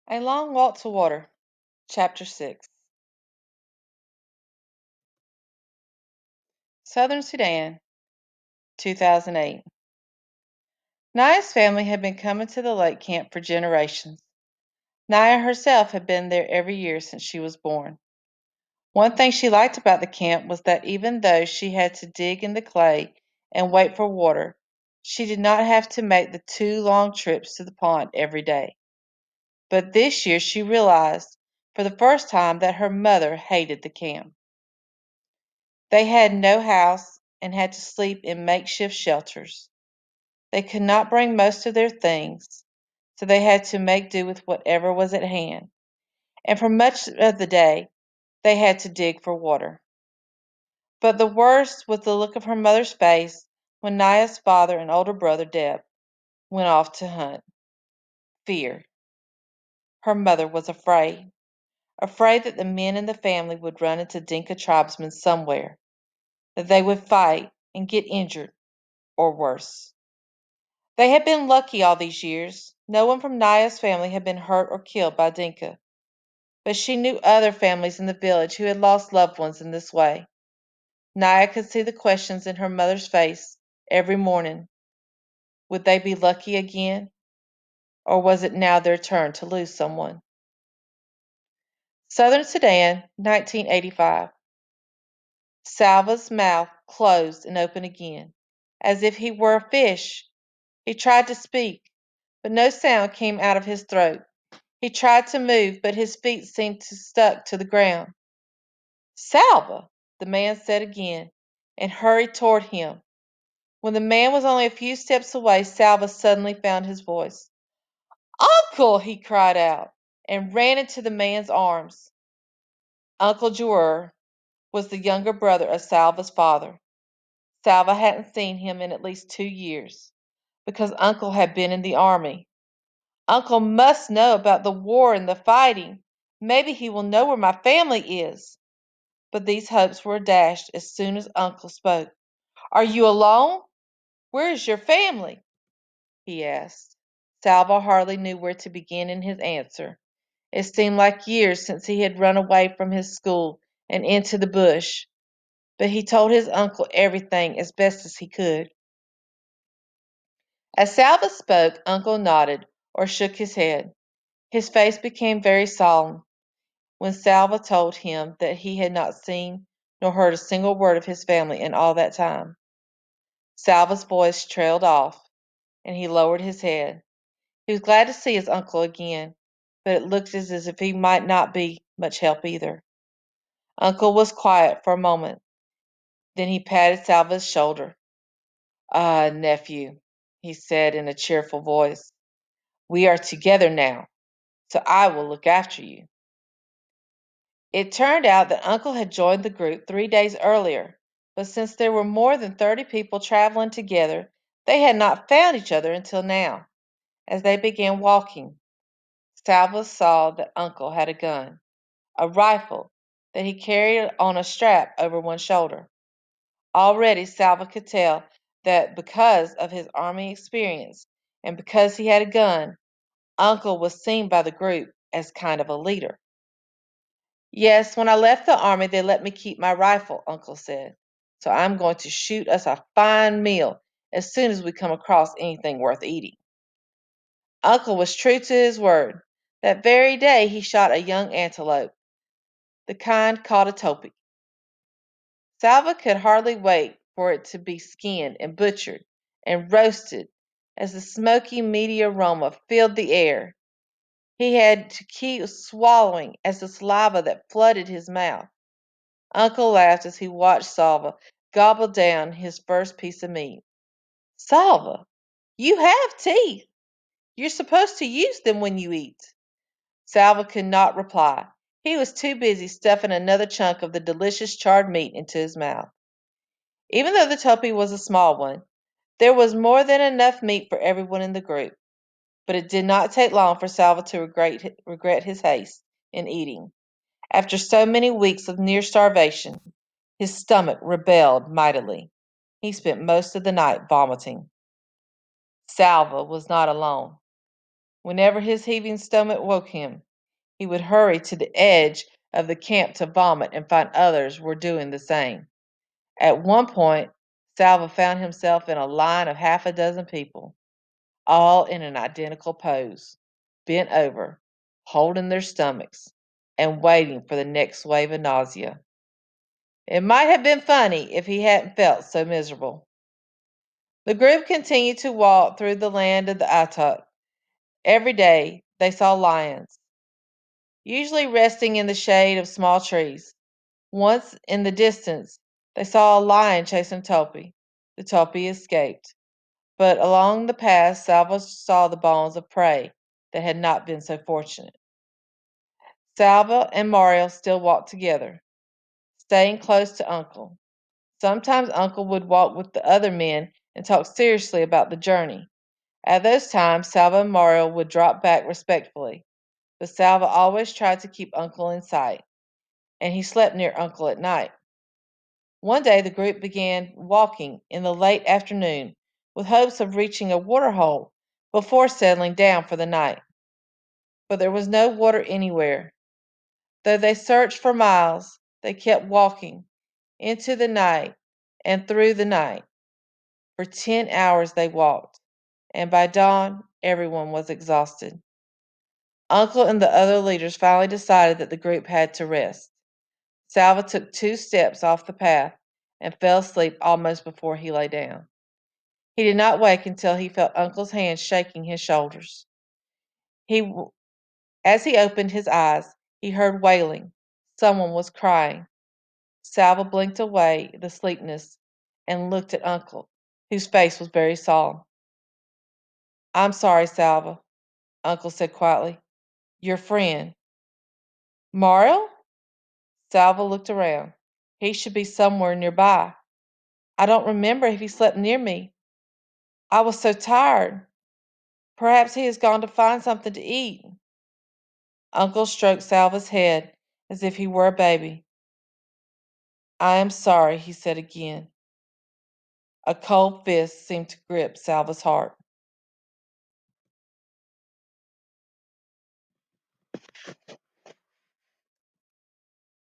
A Long Walk to Water, Chapter 6. Southern Sudan, 2008. Naya's family had been coming to the lake camp for generations. Naya herself had been there every year since she was born. One thing she liked about the camp was that even though she had to dig in the clay and wait for water, she did not have to make the 2 long trips to the pond every day. But this year she realized, for the first time, that her mother hated the camp. They had no house and had to sleep in makeshift shelters. They could not bring most of their things, so they had to make do with whatever was at hand. And for much of the day, they had to dig for water. But the worst was the look of her mother's face when Naya's father and older brother, Deb, went off to hunt. Fear. Her mother was afraid that the men in the family would run into Dinka tribesmen somewhere, that they would fight and get injured, or worse. They had been lucky all these years. No one from Naya's family had been hurt or killed by Dinka, but she knew other families in the village who had lost loved ones in this way. Naya could see the questions in her mother's face every morning. Would they be lucky again, or was it now their turn to lose someone? Southern Sudan, 1985. Salva's mouth closed and opened again, as if he were a fish. He tried to speak, but no sound came out of his throat. He tried to move, but his feet seemed stuck to the ground. Salva, the man said again, and hurried toward him. When the man was only a few steps away, Salva suddenly found his voice. Uncle! He cried out, and ran into the man's arms. Uncle Joer was the younger brother of Salva's father. Salva hadn't seen him in at least 2 years, because Uncle had been in the army. Uncle must know about the war and the fighting. Maybe he will know where my family is. But these hopes were dashed as soon as Uncle spoke. Are you alone? Where is your family? He asked. Salva hardly knew where to begin in his answer. It seemed like years since he had run away from his school and into the bush. But he told his uncle everything as best as he could. As Salva spoke, Uncle nodded or shook his head. His face became very solemn when Salva told him that he had not seen nor heard a single word of his family in all that time. Salva's voice trailed off, and he lowered his head. He was glad to see his uncle again, but it looked as if he might not be much help either. Uncle was quiet for a moment. Then he patted Salva's shoulder. Ah, nephew, he said in a cheerful voice. We are together now, so I will look after you. It turned out that Uncle had joined the group 3 days earlier, but since there were more than 30 people traveling together, they had not found each other until now. As they began walking, Salva saw that Uncle had a gun, a rifle that he carried on a strap over one shoulder. Already Salva could tell that because of his army experience and because he had a gun, Uncle was seen by the group as kind of a leader. Yes, when I left the army, they let me keep my rifle, Uncle said. So I'm going to shoot us a fine meal as soon as we come across anything worth eating. Uncle was true to his word. That very day he shot a young antelope, the kind called a topi. Salva could hardly wait for it to be skinned and butchered and roasted as the smoky, meaty aroma filled the air. He had to keep swallowing as the saliva that flooded his mouth. Uncle laughed as he watched Salva gobble down his first piece of meat. Salva, you have teeth. You're supposed to use them when you eat. Salva could not reply. He was too busy stuffing another chunk of the delicious charred meat into his mouth. Even though the topi was a small one, there was more than enough meat for everyone in the group. But it did not take long for Salva to regret his haste in eating. After so many weeks of near starvation, his stomach rebelled mightily. He spent most of the night vomiting. Salva was not alone. Whenever his heaving stomach woke him, he would hurry to the edge of the camp to vomit and find others were doing the same. At one point, Salva found himself in a line of half a dozen people, all in an identical pose, bent over, holding their stomachs, and waiting for the next wave of nausea. It might have been funny if he hadn't felt so miserable. The group continued to walk through the land of the Atuk. Every day they saw lions, usually resting in the shade of small trees. Once in the distance, they saw a lion chasing Topi. The Topi escaped, but along the path, Salva saw the bones of prey that had not been so fortunate. Salva and Mario still walked together, staying close to Uncle. Sometimes Uncle would walk with the other men and talk seriously about the journey. At those times, Salva and Mario would drop back respectfully, but Salva always tried to keep Uncle in sight, and he slept near Uncle at night. One day the group began walking in the late afternoon with hopes of reaching a water hole before settling down for the night. But there was no water anywhere. Though they searched for miles, they kept walking into the night and through the night. For 10 hours they walked, and by dawn everyone was exhausted. Uncle and the other leaders finally decided that the group had to rest. Salva took 2 steps off the path and fell asleep almost before he lay down. He did not wake until he felt Uncle's hand shaking his shoulders. He, as he opened his eyes, he heard wailing. Someone was crying. Salva blinked away the sleepiness and looked at Uncle, whose face was very solemn. "I'm sorry, Salva," Uncle said quietly. "Your friend." "Mario?" Salva looked around. He should be somewhere nearby. I don't remember if he slept near me. I was so tired. Perhaps he has gone to find something to eat." Uncle stroked Salva's head as if he were a baby. "I am sorry," he said again. A cold fist seemed to grip Salva's heart.